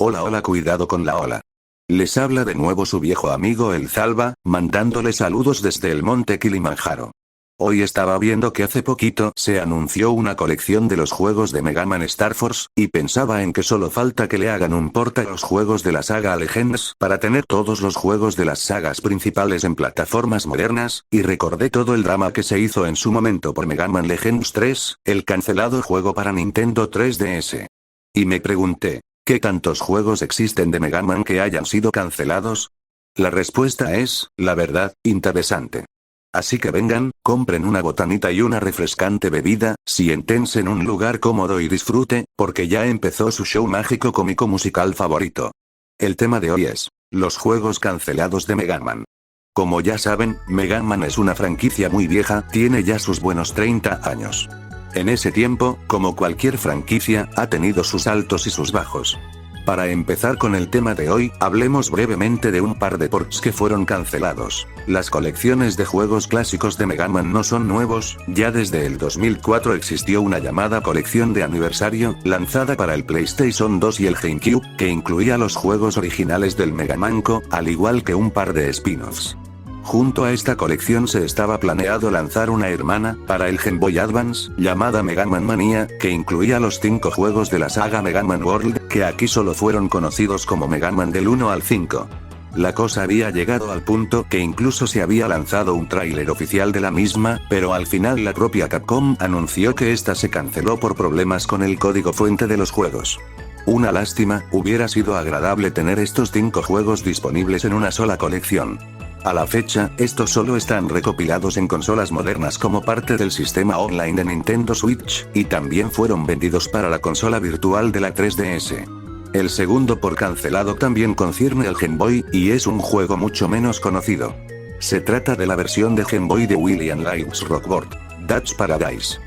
Hola hola, cuidado con la ola. Les habla de nuevo su viejo amigo el Zalba, mandándole saludos desde el monte Kilimanjaro. Hoy estaba viendo que hace poquito se anunció una colección de los juegos de Mega Man Star Force, y pensaba en que solo falta que le hagan un port a los juegos de la saga Legends para tener todos los juegos de las sagas principales en plataformas modernas, y recordé todo el drama que se hizo en su momento por Mega Man Legends 3, el cancelado juego para Nintendo 3DS. Y me pregunté, ¿qué tantos juegos existen de Mega Man que hayan sido cancelados? La respuesta es, la verdad, interesante. Así que vengan, compren una botanita y una refrescante bebida, siéntense en un lugar cómodo y disfrute, porque ya empezó su show mágico cómico musical favorito. El tema de hoy es, los juegos cancelados de Mega Man. Como ya saben, Mega Man es una franquicia muy vieja, tiene ya sus buenos 30 años. En ese tiempo, como cualquier franquicia, ha tenido sus altos y sus bajos. Para empezar con el tema de hoy, hablemos brevemente de un par de ports que fueron cancelados. Las colecciones de juegos clásicos de Mega Man no son nuevos, ya desde el 2004 existió una llamada colección de aniversario, lanzada para el PlayStation 2 y el GameCube, que incluía los juegos originales del Mega Manco, al igual que un par de spin-offs. Junto a esta colección se estaba planeado lanzar una hermana, para el Game Boy Advance, llamada Mega Man Mania, que incluía los 5 juegos de la saga Mega Man World, que aquí solo fueron conocidos como Mega Man del 1 al 5. La cosa había llegado al punto que incluso se había lanzado un tráiler oficial de la misma, pero al final la propia Capcom anunció que esta se canceló por problemas con el código fuente de los juegos. Una lástima, hubiera sido agradable tener estos 5 juegos disponibles en una sola colección. A la fecha, estos solo están recopilados en consolas modernas como parte del sistema online de Nintendo Switch, y también fueron vendidos para la consola virtual de la 3DS. El segundo por cancelado también concierne al Game Boy, y es un juego mucho menos conocido. Se trata de la versión de Game Boy de William Light's Rockboard, That's Paradise.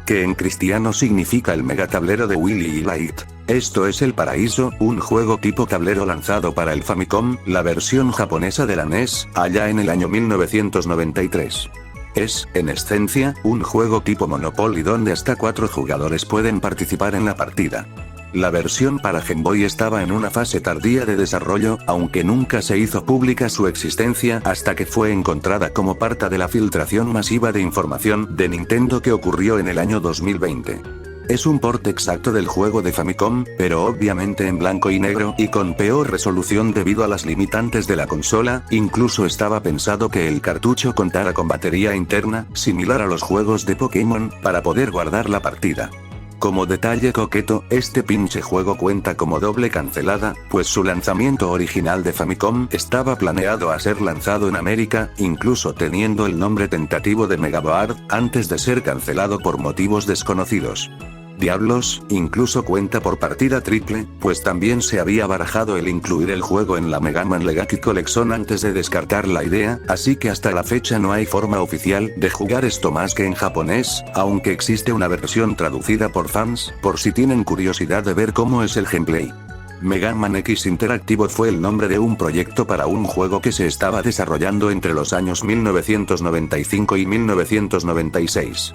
Que en cristiano significa el megatablero de Willy y Light. Esto es El Paraíso, un juego tipo tablero lanzado para el Famicom, la versión japonesa de la NES, allá en el año 1993. Es, en esencia, un juego tipo Monopoly donde hasta 4 jugadores pueden participar en la partida. La versión para Game Boy estaba en una fase tardía de desarrollo, aunque nunca se hizo pública su existencia hasta que fue encontrada como parte de la filtración masiva de información de Nintendo que ocurrió en el año 2020. Es un port exacto del juego de Famicom, pero obviamente en blanco y negro y con peor resolución debido a las limitantes de la consola, incluso estaba pensado que el cartucho contara con batería interna, similar a los juegos de Pokémon, para poder guardar la partida. Como detalle coqueto, este pinche juego cuenta como doble cancelada, pues su lanzamiento original de Famicom estaba planeado a ser lanzado en América, incluso teniendo el nombre tentativo de Megaboard, antes de ser cancelado por motivos desconocidos. Diablos, incluso cuenta por partida triple, pues también se había barajado el incluir el juego en la Mega Man Legacy Collection antes de descartar la idea, así que hasta la fecha no hay forma oficial de jugar esto más que en japonés, aunque existe una versión traducida por fans, por si tienen curiosidad de ver cómo es el gameplay. Mega Man X Interactivo fue el nombre de un proyecto para un juego que se estaba desarrollando entre los años 1995 y 1996.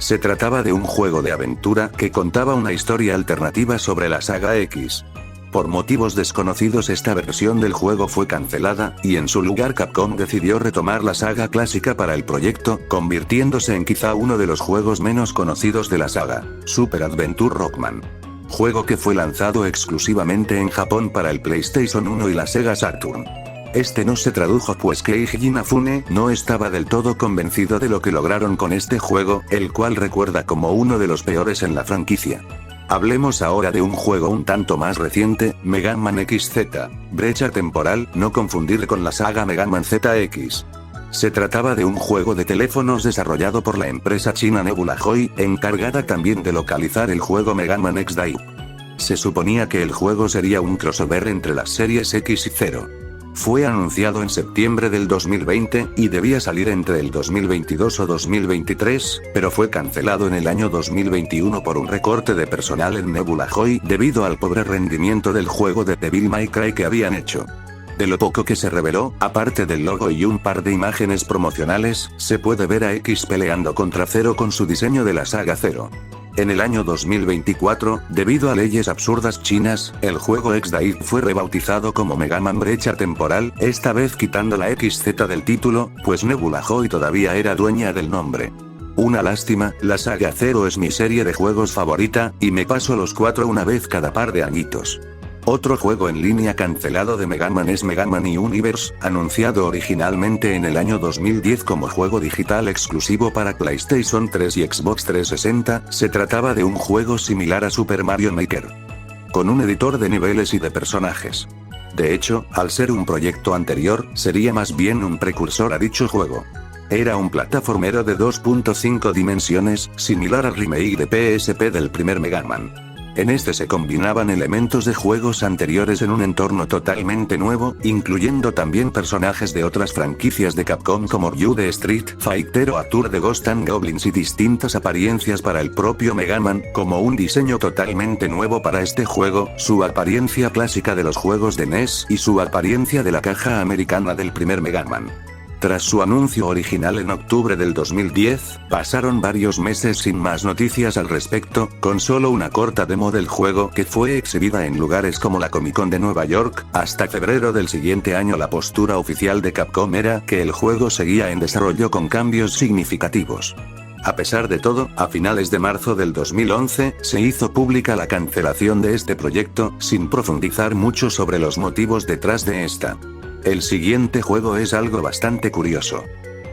Se trataba de un juego de aventura que contaba una historia alternativa sobre la saga X. Por motivos desconocidos esta versión del juego fue cancelada, y en su lugar Capcom decidió retomar la saga clásica para el proyecto, convirtiéndose en quizá uno de los juegos menos conocidos de la saga, Super Adventure Rockman. Juego que fue lanzado exclusivamente en Japón para el PlayStation 1 y la Sega Saturn. Este no se tradujo pues Keiji Inafune no estaba del todo convencido de lo que lograron con este juego, el cual recuerda como uno de los peores en la franquicia. Hablemos ahora de un juego un tanto más reciente, Mega Man XZ, brecha temporal, no confundir con la saga Mega Man ZX. Se trataba de un juego de teléfonos desarrollado por la empresa china Nebula Joy, encargada también de localizar el juego Mega Man X-Dive. Se suponía que el juego sería un crossover entre las series X y Zero. Fue anunciado en septiembre del 2020, y debía salir entre el 2022 o 2023, pero fue cancelado en el año 2021 por un recorte de personal en Nebula Joy debido al pobre rendimiento del juego de Devil May Cry que habían hecho. De lo poco que se reveló, aparte del logo y un par de imágenes promocionales, se puede ver a X peleando contra Zero con su diseño de la saga Zero. En el año 2024, debido a leyes absurdas chinas, el juego XDAID fue rebautizado como Mega Man Brecha Temporal, esta vez quitando la XZ del título, pues Nebula Joy todavía era dueña del nombre. Una lástima, la saga Zero es mi serie de juegos favorita, y me paso los 4 una vez cada par de añitos. Otro juego en línea cancelado de Mega Man es Mega Man Universe, anunciado originalmente en el año 2010 como juego digital exclusivo para PlayStation 3 y Xbox 360, se trataba de un juego similar a Super Mario Maker, con un editor de niveles y de personajes. De hecho, al ser un proyecto anterior, sería más bien un precursor a dicho juego. Era un plataformero de 2.5 dimensiones, similar al remake de PSP del primer Mega Man. En este se combinaban elementos de juegos anteriores en un entorno totalmente nuevo, incluyendo también personajes de otras franquicias de Capcom como Ryu de Street Fighter o Arthur de Ghosts 'n Goblins y distintas apariencias para el propio Mega Man, como un diseño totalmente nuevo para este juego, su apariencia clásica de los juegos de NES y su apariencia de la caja americana del primer Mega Man. Tras su anuncio original en octubre del 2010, pasaron varios meses sin más noticias al respecto, con solo una corta demo del juego que fue exhibida en lugares como la Comic Con de Nueva York. Hasta febrero del siguiente año la postura oficial de Capcom era que el juego seguía en desarrollo con cambios significativos. A pesar de todo, a finales de marzo del 2011, se hizo pública la cancelación de este proyecto, sin profundizar mucho sobre los motivos detrás de esta. El siguiente juego es algo bastante curioso.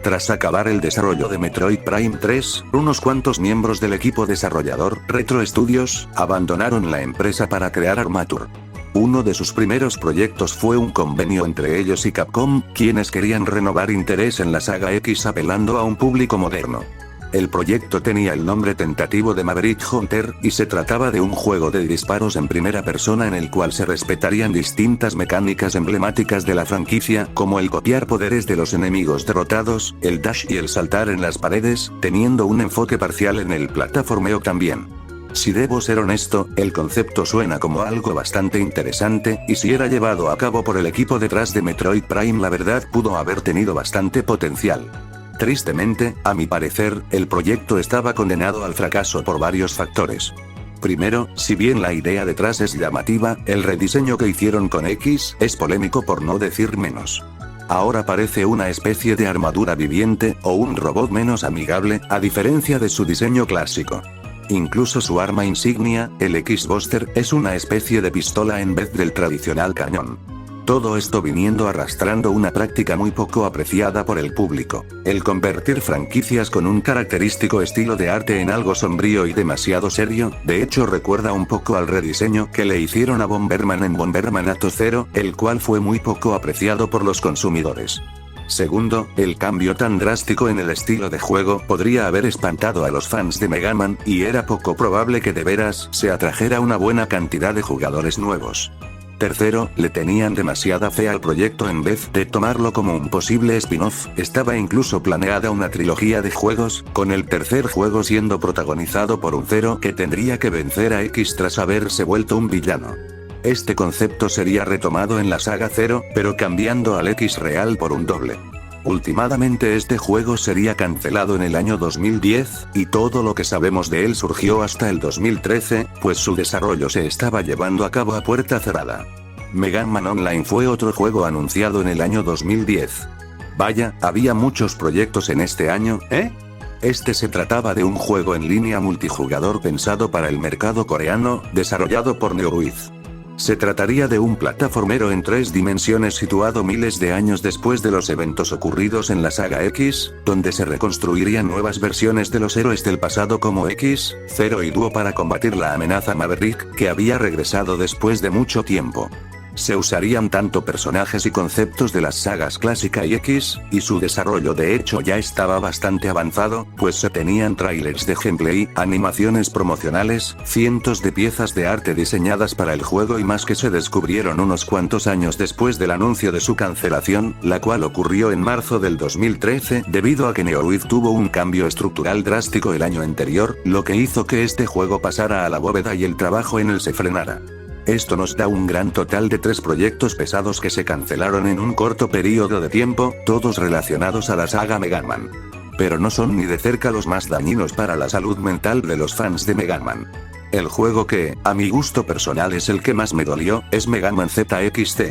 Tras acabar el desarrollo de Metroid Prime 3, unos cuantos miembros del equipo desarrollador, Retro Studios, abandonaron la empresa para crear Armature. Uno de sus primeros proyectos fue un convenio entre ellos y Capcom, quienes querían renovar interés en la saga X apelando a un público moderno. El proyecto tenía el nombre tentativo de Maverick Hunter, y se trataba de un juego de disparos en primera persona en el cual se respetarían distintas mecánicas emblemáticas de la franquicia, como el copiar poderes de los enemigos derrotados, el dash y el saltar en las paredes, teniendo un enfoque parcial en el plataformeo también. Si debo ser honesto, el concepto suena como algo bastante interesante, y si era llevado a cabo por el equipo detrás de Metroid Prime la verdad pudo haber tenido bastante potencial. Tristemente, a mi parecer, el proyecto estaba condenado al fracaso por varios factores. Primero, si bien la idea detrás es llamativa, el rediseño que hicieron con X es polémico por no decir menos. Ahora parece una especie de armadura viviente, o un robot menos amigable, a diferencia de su diseño clásico. Incluso su arma insignia, el X-Buster, es una especie de pistola en vez del tradicional cañón. Todo esto viniendo arrastrando una práctica muy poco apreciada por el público: el convertir franquicias con un característico estilo de arte en algo sombrío y demasiado serio. De hecho recuerda un poco al rediseño que le hicieron a Bomberman en Bomberman Ato Zero, el cual fue muy poco apreciado por los consumidores. Segundo, el cambio tan drástico en el estilo de juego podría haber espantado a los fans de Mega Man, y era poco probable que de veras se atrajera una buena cantidad de jugadores nuevos. Tercero, le tenían demasiada fe al proyecto en vez de tomarlo como un posible spin-off. Estaba incluso planeada una trilogía de juegos, con el tercer juego siendo protagonizado por un Zero que tendría que vencer a X tras haberse vuelto un villano. Este concepto sería retomado en la saga Zero, pero cambiando al X real por un doble. Últimamente este juego sería cancelado en el año 2010, y todo lo que sabemos de él surgió hasta el 2013, pues su desarrollo se estaba llevando a cabo a puerta cerrada. Mega Man Online fue otro juego anunciado en el año 2010. Vaya, había muchos proyectos en este año, ¿eh? Este se trataba de un juego en línea multijugador pensado para el mercado coreano, desarrollado por Neowiz. Se trataría de un plataformero en 3 dimensiones situado miles de años después de los eventos ocurridos en la saga X, donde se reconstruirían nuevas versiones de los héroes del pasado como X, Zero y Duo para combatir la amenaza Maverick, que había regresado después de mucho tiempo. Se usarían tanto personajes y conceptos de las sagas clásica y X, y su desarrollo de hecho ya estaba bastante avanzado, pues se tenían trailers de gameplay, animaciones promocionales, cientos de piezas de arte diseñadas para el juego y más que se descubrieron unos cuantos años después del anuncio de su cancelación, la cual ocurrió en marzo del 2013, debido a que Neowiz tuvo un cambio estructural drástico el año anterior, lo que hizo que este juego pasara a la bóveda y el trabajo en él se frenara. Esto nos da un gran total de 3 proyectos pesados que se cancelaron en un corto periodo de tiempo, todos relacionados a la saga Mega Man. pero no son ni de cerca los más dañinos para la salud mental de los fans de Mega Man. El juego que, a mi gusto personal es el que más me dolió, es Mega Man ZXT.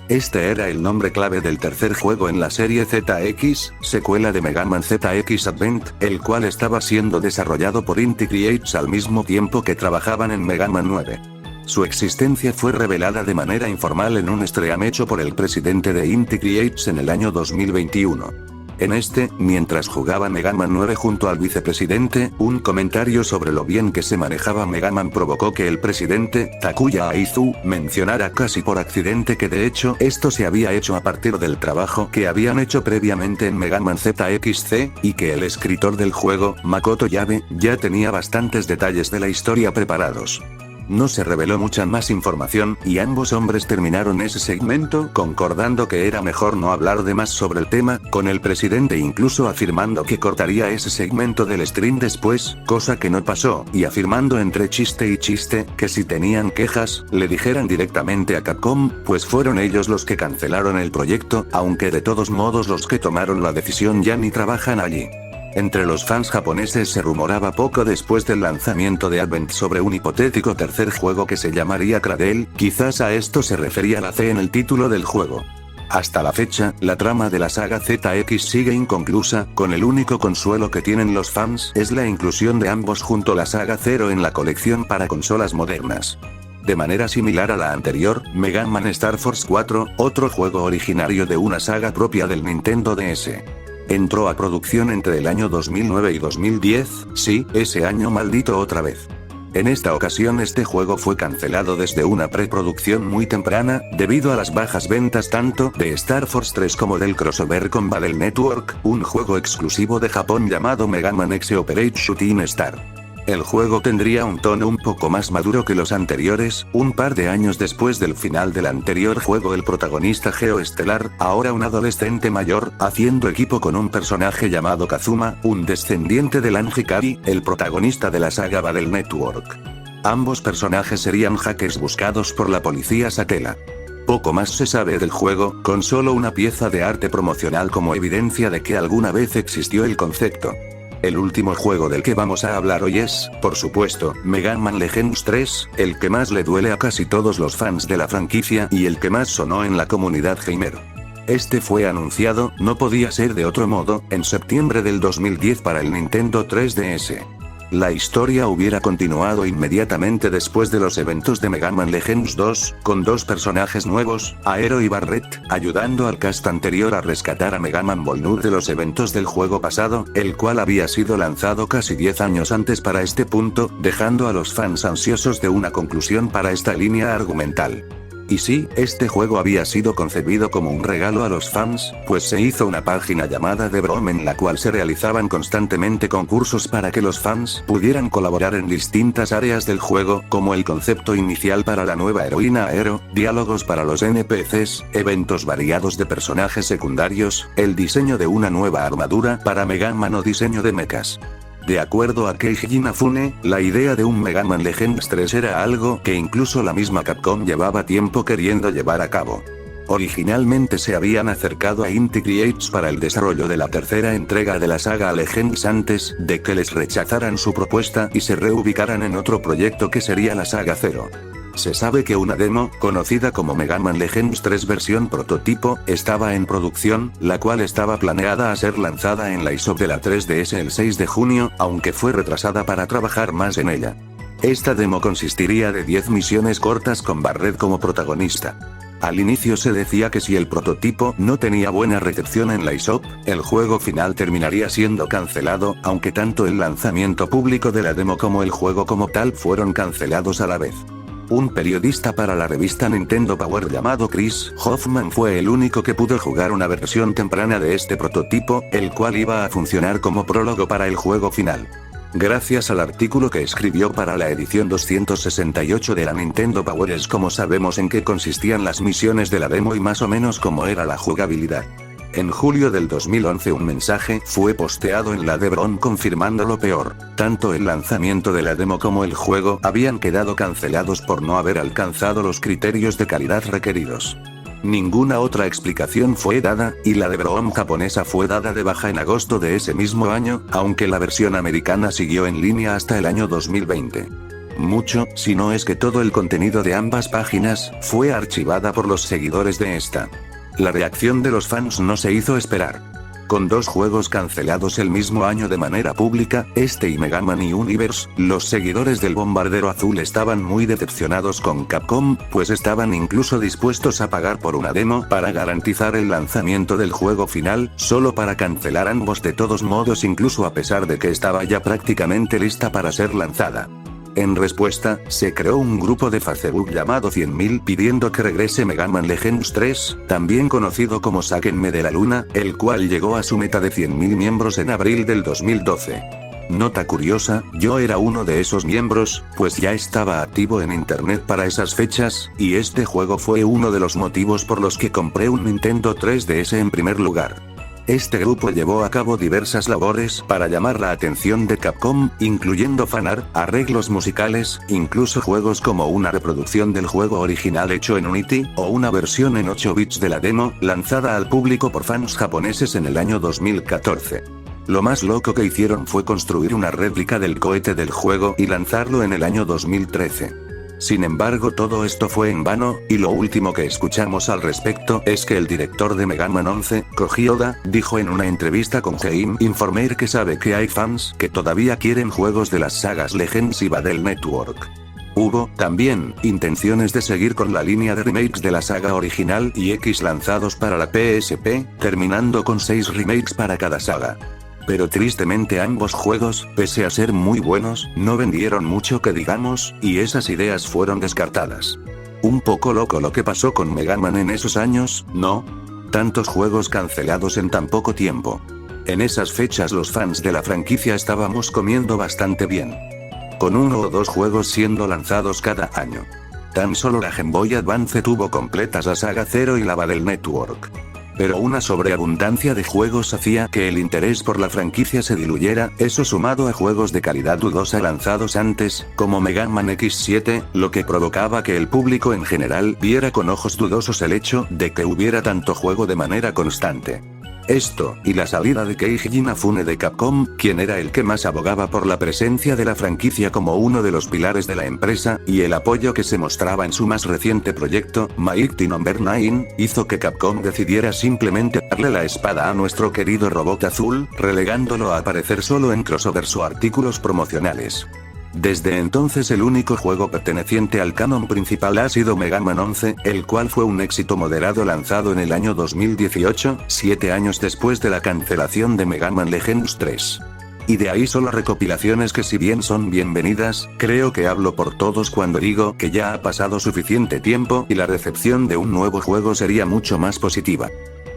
Este era el nombre clave del tercer juego en la serie ZX, secuela de Mega Man ZX Advent, el cual estaba siendo desarrollado por Inti Creates al mismo tiempo que trabajaban en Mega Man 9. Su existencia fue revelada de manera informal en un stream hecho por el presidente de Inti Creates en el año 2021. En este, mientras jugaba Mega Man 9 junto al vicepresidente, un comentario sobre lo bien que se manejaba Mega Man provocó que el presidente, Takuya Aizu, mencionara casi por accidente que de hecho esto se había hecho a partir del trabajo que habían hecho previamente en Mega Man ZXC, y que el escritor del juego, Makoto Yabe, ya tenía bastantes detalles de la historia preparados. No se reveló mucha más información, y ambos hombres terminaron ese segmento concordando que era mejor no hablar de más sobre el tema, con el presidente incluso afirmando que cortaría ese segmento del stream después, cosa que no pasó, y afirmando entre chiste y chiste, que si tenían quejas, le dijeran directamente a Capcom, pues fueron ellos los que cancelaron el proyecto, aunque de todos modos los que tomaron la decisión ya ni trabajan allí. Entre los fans japoneses se rumoraba poco después del lanzamiento de Advent sobre un hipotético tercer juego que se llamaría Cradle, quizás a esto se refería la C en el título del juego. Hasta la fecha, la trama de la saga ZX sigue inconclusa, con el único consuelo que tienen los fans es la inclusión de ambos junto a la saga Zero en la colección para consolas modernas. De manera similar a la anterior, Mega Man Star Force 4, otro juego originario de una saga propia del Nintendo DS. Entró a producción entre el año 2009 y 2010, sí, ese año maldito otra vez. En esta ocasión este juego fue cancelado desde una preproducción muy temprana, debido a las bajas ventas tanto de Star Force 3 como del crossover con Battle Network, un juego exclusivo de Japón llamado Mega Man X Operate Shooting Star. El juego tendría un tono un poco más maduro que los anteriores, un par de años después del final del anterior juego el protagonista Geoestelar, ahora un adolescente mayor, haciendo equipo con un personaje llamado Kazuma, un descendiente de Lan Hikari, el protagonista de la saga Battle Network. Ambos personajes serían hackers buscados por la policía Satella. Poco más se sabe del juego, con solo una pieza de arte promocional como evidencia de que alguna vez existió el concepto. El último juego del que vamos a hablar hoy es, por supuesto, Mega Man Legends 3, el que más le duele a casi todos los fans de la franquicia y el que más sonó en la comunidad gamer. Este fue anunciado, no podía ser de otro modo, en septiembre del 2010 para el Nintendo 3DS. La historia hubiera continuado inmediatamente después de los eventos de Mega Man Legends 2, con dos personajes nuevos, Aero y Barret, ayudando al cast anterior a rescatar a Mega Man Volnur de los eventos del juego pasado, el cual había sido lanzado casi 10 años antes para este punto, dejando a los fans ansiosos de una conclusión para esta línea argumental. Y sí, este juego había sido concebido como un regalo a los fans, pues se hizo una página llamada The Brom en la cual se realizaban constantemente concursos para que los fans pudieran colaborar en distintas áreas del juego, como el concepto inicial para la nueva heroína Aero, diálogos para los NPCs, eventos variados de personajes secundarios, el diseño de una nueva armadura para Mega Man o diseño de mechas. De acuerdo a Keiji Inafune, la idea de un Mega Man Legends 3 era algo que incluso la misma Capcom llevaba tiempo queriendo llevar a cabo. Originalmente se habían acercado a Inti Creates para el desarrollo de la tercera entrega de la saga Legends antes de que les rechazaran su propuesta y se reubicaran en otro proyecto que sería la saga Zero. Se sabe que una demo, conocida como Mega Man Legends 3 versión prototipo, estaba en producción, la cual estaba planeada a ser lanzada en la eShop de la 3DS el 6 de junio, aunque fue retrasada para trabajar más en ella. Esta demo consistiría de 10 misiones cortas con Barret como protagonista. Al inicio se decía que si el prototipo no tenía buena recepción en la eShop, el juego final terminaría siendo cancelado, aunque tanto el lanzamiento público de la demo como el juego como tal fueron cancelados a la vez. Un periodista para la revista Nintendo Power llamado Chris Hoffman fue el único que pudo jugar una versión temprana de este prototipo, el cual iba a funcionar como prólogo para el juego final. Gracias al artículo que escribió para la edición 268 de la Nintendo Power es como sabemos en qué consistían las misiones de la demo y más o menos cómo era la jugabilidad. En julio del 2011 un mensaje fue posteado en la The Brom confirmando lo peor. Tanto el lanzamiento de la demo como el juego habían quedado cancelados por no haber alcanzado los criterios de calidad requeridos. Ninguna otra explicación fue dada, y la de Broom japonesa fue dada de baja en agosto de ese mismo año, aunque la versión americana siguió en línea hasta el año 2020. Mucho, si no es que todo el contenido de ambas páginas, fue archivada por los seguidores de esta. La reacción de los fans no se hizo esperar. Con dos juegos cancelados el mismo año de manera pública, este y Mega Man Universe, los seguidores del Bombardero Azul estaban muy decepcionados con Capcom, pues estaban incluso dispuestos a pagar por una demo para garantizar el lanzamiento del juego final, solo para cancelar ambos de todos modos, incluso a pesar de que estaba ya prácticamente lista para ser lanzada. En respuesta, se creó un grupo de Facebook llamado 100.000 pidiendo que regrese Mega Man Legends 3, también conocido como Sáquenme de la Luna, el cual llegó a su meta de 100.000 miembros en abril del 2012. Nota curiosa, yo era uno de esos miembros, pues ya estaba activo en internet para esas fechas, y este juego fue uno de los motivos por los que compré un Nintendo 3DS en primer lugar. Este grupo llevó a cabo diversas labores para llamar la atención de Capcom, incluyendo fanart, arreglos musicales, incluso juegos como una reproducción del juego original hecho en Unity, o una versión en 8 bits de la demo, lanzada al público por fans japoneses en el año 2014. Lo más loco que hicieron fue construir una réplica del cohete del juego y lanzarlo en el año 2013. Sin embargo, todo esto fue en vano, y lo último que escuchamos al respecto es que el director de Mega Man 11, Koji Oda, dijo en una entrevista con Game Informer que sabe que hay fans que todavía quieren juegos de las sagas Legends y Battle Network. Hubo, también, intenciones de seguir con la línea de remakes de la saga original y X lanzados para la PSP, terminando con 6 remakes para cada saga. Pero tristemente ambos juegos, pese a ser muy buenos, no vendieron mucho que digamos, y esas ideas fueron descartadas. Un poco loco lo que pasó con Mega Man en esos años, ¿no? Tantos juegos cancelados en tan poco tiempo. En esas fechas los fans de la franquicia estábamos comiendo bastante bien. Con 1 o 2 juegos siendo lanzados cada año. Tan solo la Game Boy Advance tuvo completas la saga Zero y la Battle Network. Pero una sobreabundancia de juegos hacía que el interés por la franquicia se diluyera, eso sumado a juegos de calidad dudosa lanzados antes, como Mega Man X7, lo que provocaba que el público en general viera con ojos dudosos el hecho de que hubiera tanto juego de manera constante. Esto, y la salida de Keiji Inafune de Capcom, quien era el que más abogaba por la presencia de la franquicia como uno de los pilares de la empresa, y el apoyo que se mostraba en su más reciente proyecto, Mighty No. 9, hizo que Capcom decidiera simplemente darle la espada a nuestro querido robot azul, relegándolo a aparecer solo en crossovers o artículos promocionales. Desde entonces el único juego perteneciente al canon principal ha sido Mega Man 11, el cual fue un éxito moderado lanzado en el año 2018, 7 años después de la cancelación de Mega Man Legends 3. Y de ahí solo recopilaciones que, si bien son bienvenidas, creo que hablo por todos cuando digo que ya ha pasado suficiente tiempo y la recepción de un nuevo juego sería mucho más positiva.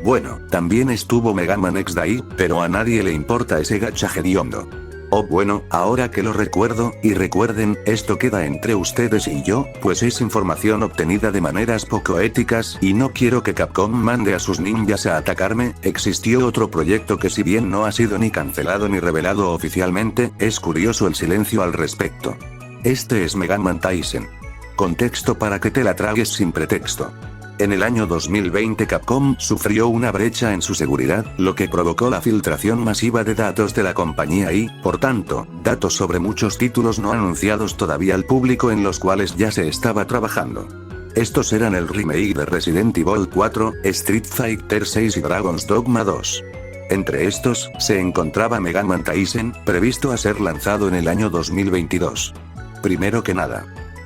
Bueno, también estuvo Mega Man X-Day, pero a nadie le importa ese gacha hediondo. Oh bueno, ahora que lo recuerdo, y recuerden, esto queda entre ustedes y yo, pues es información obtenida de maneras poco éticas, y no quiero que Capcom mande a sus ninjas a atacarme. Existió otro proyecto que, si bien no ha sido ni cancelado ni revelado oficialmente, es curioso el silencio al respecto. Este es Mega Man Taisen. Contexto para que te la tragues sin pretexto. En el año 2020 Capcom sufrió una brecha en su seguridad, lo que provocó la filtración masiva de datos de la compañía y, por tanto, datos sobre muchos títulos no anunciados todavía al público en los cuales ya se estaba trabajando. Estos eran el remake de Resident Evil 4, Street Fighter 6 y Dragon's Dogma 2. Entre estos, se encontraba Mega Man Taisen, previsto a ser lanzado en el año 2022. Primero que nada,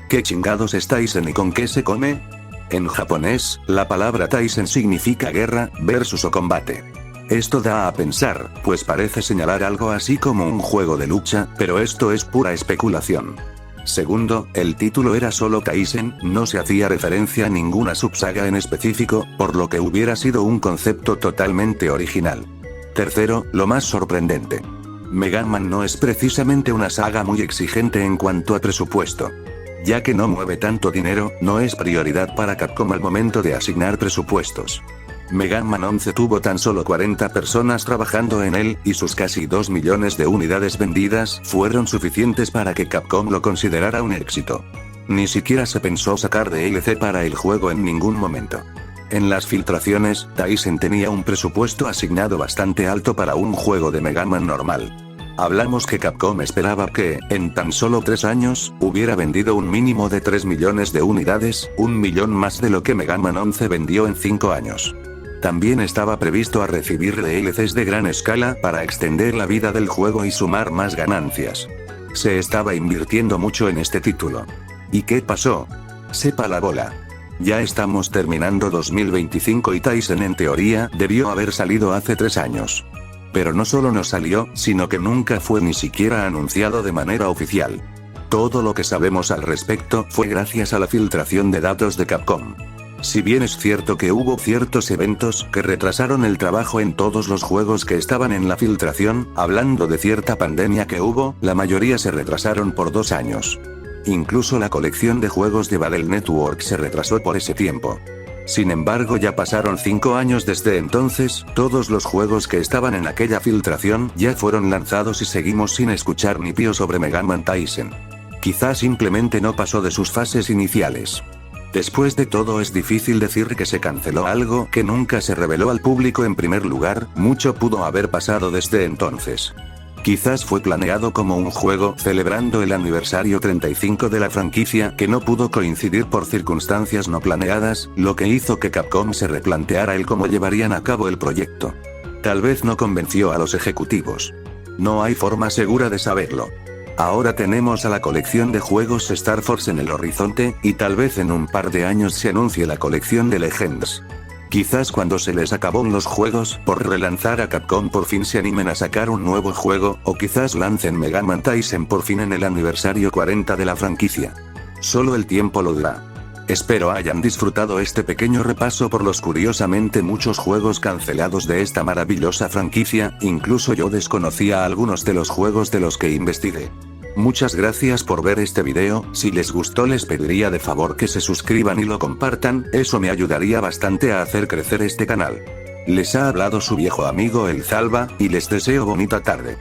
¿qué chingados es Taisen y con qué se come? En japonés, la palabra Taisen significa guerra, versus o combate. Esto da a pensar, pues parece señalar algo así como un juego de lucha, pero esto es pura especulación. Segundo, el título era solo Taisen, no se hacía referencia a ninguna subsaga en específico, por lo que hubiera sido un concepto totalmente original. Tercero, lo más sorprendente. Mega Man no es precisamente una saga muy exigente en cuanto a presupuesto. Ya que no mueve tanto dinero, no es prioridad para Capcom al momento de asignar presupuestos. Mega Man 11 tuvo tan solo 40 personas trabajando en él, y sus casi 2 millones de unidades vendidas fueron suficientes para que Capcom lo considerara un éxito. Ni siquiera se pensó sacar DLC para el juego en ningún momento. En las filtraciones, Tyson tenía un presupuesto asignado bastante alto para un juego de Mega Man normal. Hablamos que Capcom esperaba que, en tan solo 3 años, hubiera vendido un mínimo de 3 millones de unidades, 1 millón más de lo que Mega Man 11 vendió en 5 años. También estaba previsto a recibir DLCs de gran escala para extender la vida del juego y sumar más ganancias. Se estaba invirtiendo mucho en este título. ¿Y qué pasó? Sepa la bola. Ya estamos terminando 2025 y Tyson en teoría debió haber salido hace 3 años. Pero no solo no salió, sino que nunca fue ni siquiera anunciado de manera oficial. Todo lo que sabemos al respecto fue gracias a la filtración de datos de Capcom. Si bien es cierto que hubo ciertos eventos que retrasaron el trabajo en todos los juegos que estaban en la filtración, hablando de cierta pandemia que hubo, la mayoría se retrasaron por 2 años. Incluso la colección de juegos de Battle Network se retrasó por ese tiempo. Sin embargo, ya pasaron 5 años desde entonces, todos los juegos que estaban en aquella filtración ya fueron lanzados y seguimos sin escuchar ni pío sobre Mega Man Tyson. Quizás simplemente no pasó de sus fases iniciales. Después de todo, es difícil decir que se canceló algo que nunca se reveló al público. En primer lugar, mucho pudo haber pasado desde entonces. Quizás fue planeado como un juego celebrando el aniversario 35 de la franquicia que no pudo coincidir por circunstancias no planeadas, lo que hizo que Capcom se replanteara el cómo llevarían a cabo el proyecto. Tal vez no convenció a los ejecutivos. No hay forma segura de saberlo. Ahora tenemos a la colección de juegos Star Force en el horizonte, y tal vez en un par de años se anuncie la colección de Legends. Quizás cuando se les acabó los juegos por relanzar a Capcom por fin se animen a sacar un nuevo juego, o quizás lancen Mega Man Tyson por fin en el aniversario 40 de la franquicia. Solo el tiempo lo dirá. Espero hayan disfrutado este pequeño repaso por los curiosamente muchos juegos cancelados de esta maravillosa franquicia. Incluso yo desconocía algunos de los juegos de los que investigué. Muchas gracias por ver este video. Si les gustó, les pediría de favor que se suscriban y lo compartan, eso me ayudaría bastante a hacer crecer este canal. Les ha hablado su viejo amigo el Zalba, y les deseo bonita tarde.